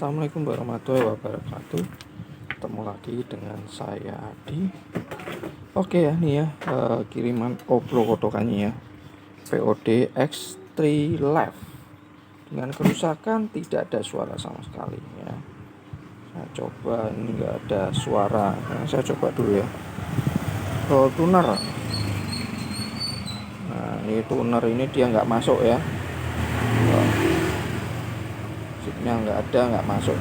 Assalamualaikum warahmatullahi wabarakatuh. Ketemu lagi dengan saya Adi. Oke ya, nih ya, kiriman koplo kotokannya ya, POD X3 Live dengan kerusakan tidak ada suara sama sekali ya. Saya coba, ini nggak ada suara. Nah, saya coba dulu ya. Tuner. Nah, ini tuner ini dia nggak masuk ya. Chipnya nggak masuk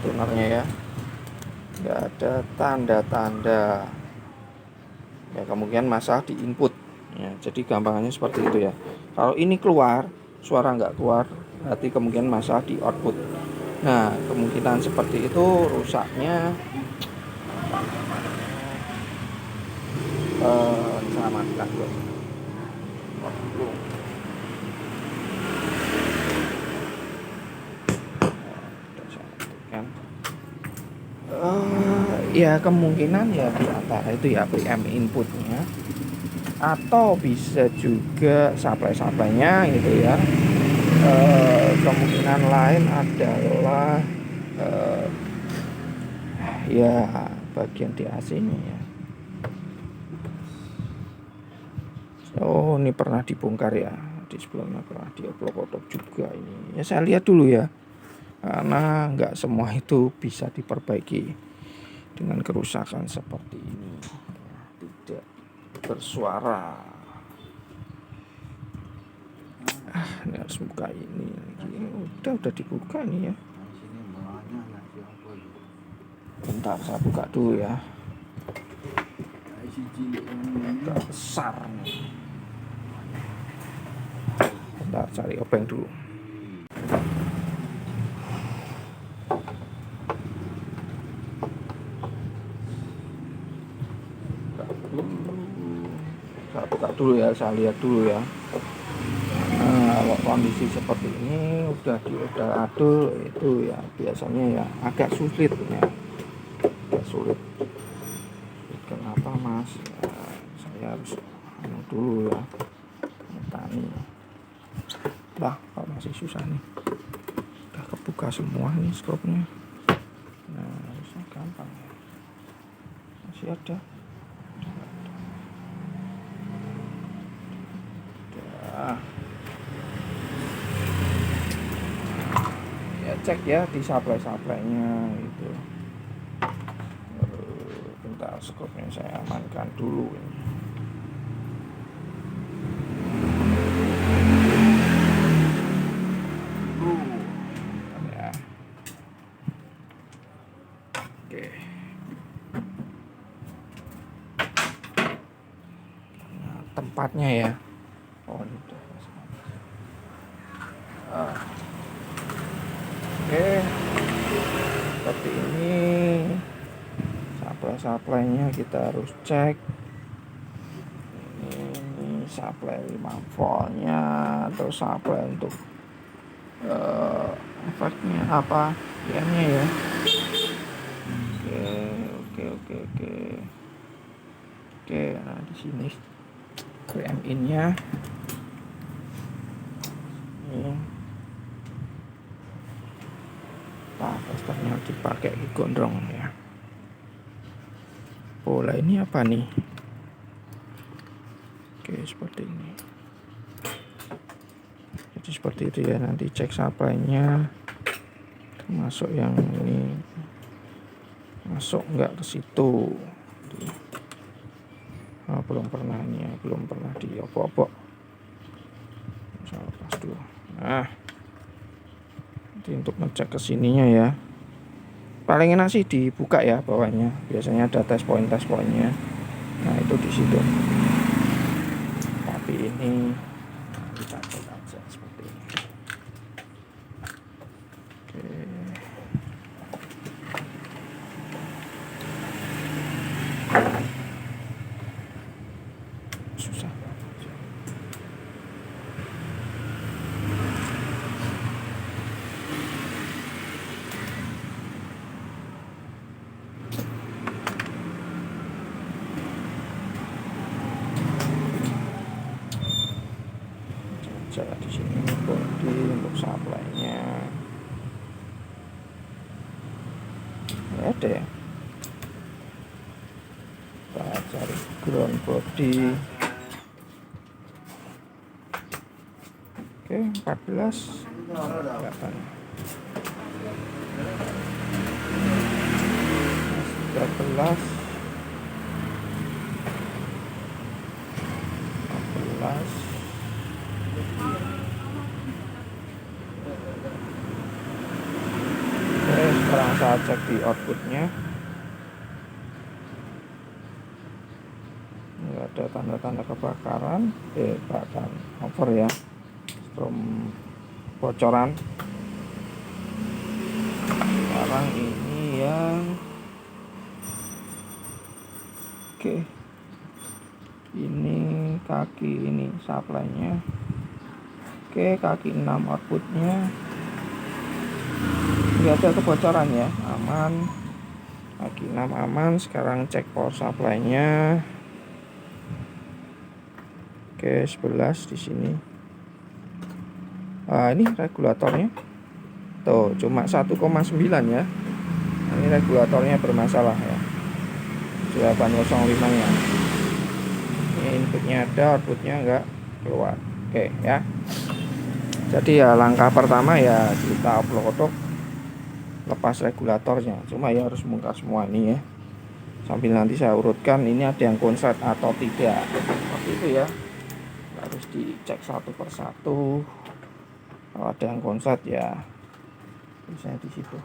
tunernya ya, nggak ada tanda-tanda ya, kemungkinan masalah di input ya. Jadi gampangannya seperti itu ya. Kalau ini keluar suara nggak keluar, berarti kemungkinan masalah di output. Nah, kemungkinan seperti itu rusaknya selamatkan dulu. Ya kemungkinan ya di antara itu ya PM inputnya, atau bisa juga supply-nya gitu ya. Kemungkinan lain adalah ya bagian di AC-nya ya. Oh, ini pernah dibongkar ya, di sebelumnya pernah diupload foto juga ini ya. Saya lihat dulu ya, karena nggak semua itu bisa diperbaiki dengan kerusakan seperti ini, tidak bersuara. Ini harus buka ini lagi. Udah dibuka nih ya. Bentar, saya buka dulu ya. Agak besar nih. Bentar, cari obeng dulu. Saya buka dulu ya, saya lihat dulu ya. Nah, kalau kondisi seperti ini udah diudak-adul itu ya biasanya ya agak sulit ya. Agak sulit. Kenapa mas? Ya, saya harus dulu ya, tani. Lah, kok masih susah nih. Udah kebuka semua nih skopnya. Nah, harusnya gampang ya. Masih ada. Ya cek ya di supply-nya gitu. Bentar, skopnya saya amankan dulu ini. Ya. Oke. Nah, tempatnya ya. Oh, ini udah. Oke, seperti ini supply-nya kita harus cek. Ini supply 5 voltnya, terus supply untuk efeknya apa, PM-nya ya. Oke, nah di sini PM in-nya ini. Nah, testernya dipakai gondrong ya. Pola ini apa nih? Oke, seperti ini. Jadi seperti itu ya, nanti cek supply-nya, termasuk yang ini masuk nggak ke situ. Belum pernah diobok-obok. Saya lepas dulu. Nah, nanti untuk ngecek kesininya ya, paling enak sih dibuka ya bawahnya. Biasanya ada test point-nya. Nah, itu di situ. Tapi ini kita cek aja seperti ini. Oke. Susah. Di sini body untuk supply-nya. ada ya. Kita cari ground body. Oke, 14 kelihatan. 13 14. Oke, sekarang saya cek di outputnya. Nggak ada tanda-tanda kebakaran, bahkan over ya, strom bocoran. Sekarang ini yang oke, ini kaki ini supply-nya. Oke, kaki 6 outputnya nggak ada kebocoran ya, aman. Kaki 6 aman. Sekarang cek power supply-nya. Oke, 11 di sini. Ini regulatornya tuh cuma 1,9 ya. Ini regulatornya bermasalah ya, 805 nya. Ini inputnya ada, outputnya enggak keluar. Oke ya, jadi ya langkah pertama ya kita upload, lepas regulatornya. Cuma ya harus bongkar semua ini ya, sambil nanti saya urutkan ini ada yang konslet atau tidak, seperti itu ya. Harus dicek satu persatu. Kalau ada yang konslet ya bisa di situ.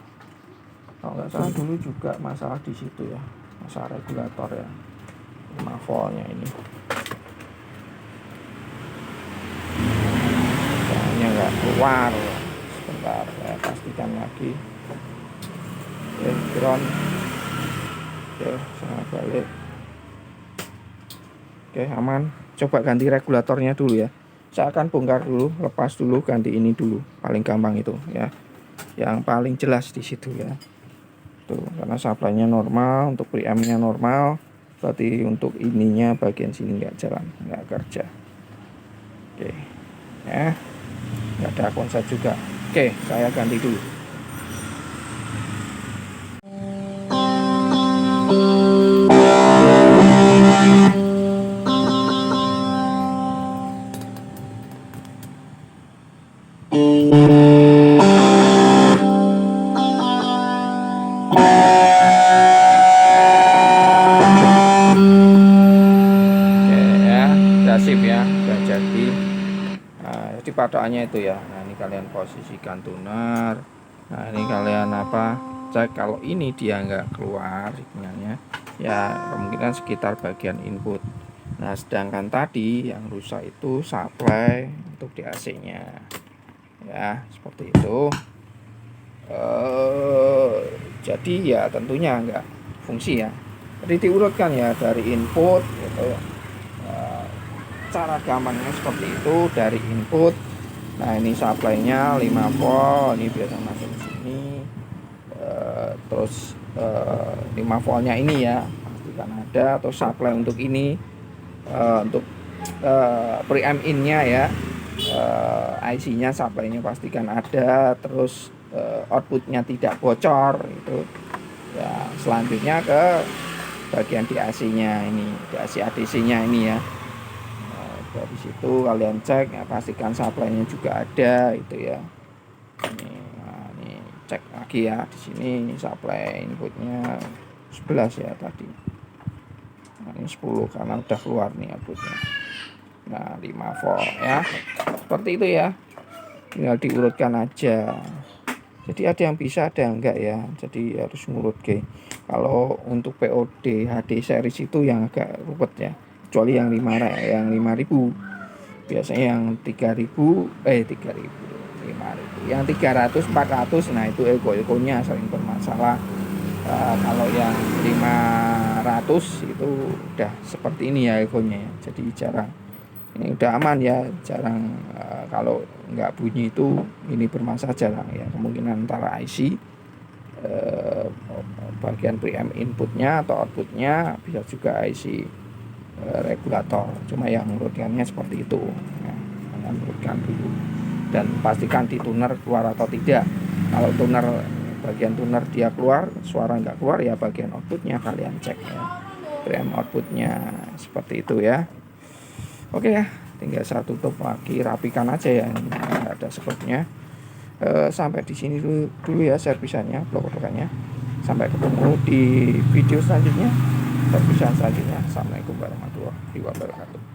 Kalau nggak salah dulu juga masalah di situ ya, masalah regulator ya, 5 voltnya ini. Kayaknya nggak keluar. Sebentar saya pastikan lagi. Oke, ground. Oke, saya balik. Oke, aman. Coba ganti regulatornya dulu ya. Saya akan bongkar dulu, lepas dulu, ganti ini dulu. Paling gampang itu ya. Yang paling jelas di situ ya. Tuh, karena supply-nya normal, untuk preamp-nya normal, berarti untuk ininya bagian sini nggak jalan, nggak kerja. Oke, ya, nggak ada konslet juga. Oke, saya ganti dulu. Sip ya, udah jadi. Nah, jadi patokannya itu ya. Nah, ini kalian posisikan tuner. Nah, ini kalian cek kalau ini dia nggak keluar sinyalnya ya, kemungkinan sekitar bagian input. Nah, sedangkan tadi yang rusak itu supply untuk di AC nya ya, seperti itu. Jadi ya tentunya nggak fungsi ya. Jadi diurutkan ya dari input gitu. Cara gampangnya seperti itu, dari input. Nah, ini supply-nya 5 volt, ini biasa masuk ke sini. Terus 5 voltnya ini ya, pastikan ada. Atau supply untuk ini, untuk preamp in-nya ya, IC-nya supply-nya pastikan ada. Terus outputnya tidak bocor itu ya. Selanjutnya ke bagian di AC-nya ini, di AC ADC-nya ini ya. Dari situ kalian cek ya, pastikan supply-nya juga ada itu ya. Ini cek lagi ya, di sini supply inputnya 11 ya tadi. Nah, ini 10 karena udah keluar nih outputnya. Nah, 5 volt ya. Seperti itu ya. Tinggal diurutkan aja. Jadi ada yang bisa, ada yang enggak ya. Jadi harus ngurut ke. Kalau untuk POD HD series itu yang agak rupet ya. Kecuali yang 5.000. Biasanya yang 3.000 5.000. Yang 300 400 nah itu ego-egonya sering bermasalah. Kalau yang 500 itu udah seperti ini ya egonya ya. Jadi jarang. Ini udah aman ya, jarang kalau nggak bunyi itu ini bermasalah, jarang ya. Kemungkinan antara IC bagian preamp inputnya atau outputnya, bisa juga IC regulator. Cuma yang urutkannya seperti itu ya, kalian urutkan dulu dan pastikan di tuner keluar atau tidak. Kalau tuner bagian tuner dia keluar, suara nggak keluar, ya bagian outputnya kalian cek ya, preamp outputnya seperti itu ya. Oke ya, tinggal saya tutup lagi, rapikan aja ya, ini nggak ada sebabnya. Sampai di sini dulu ya servisannya, blok-blokannya. Sampai ketemu di video selanjutnya, servisan selanjutnya. Assalamualaikum warahmatullahi wabarakatuh.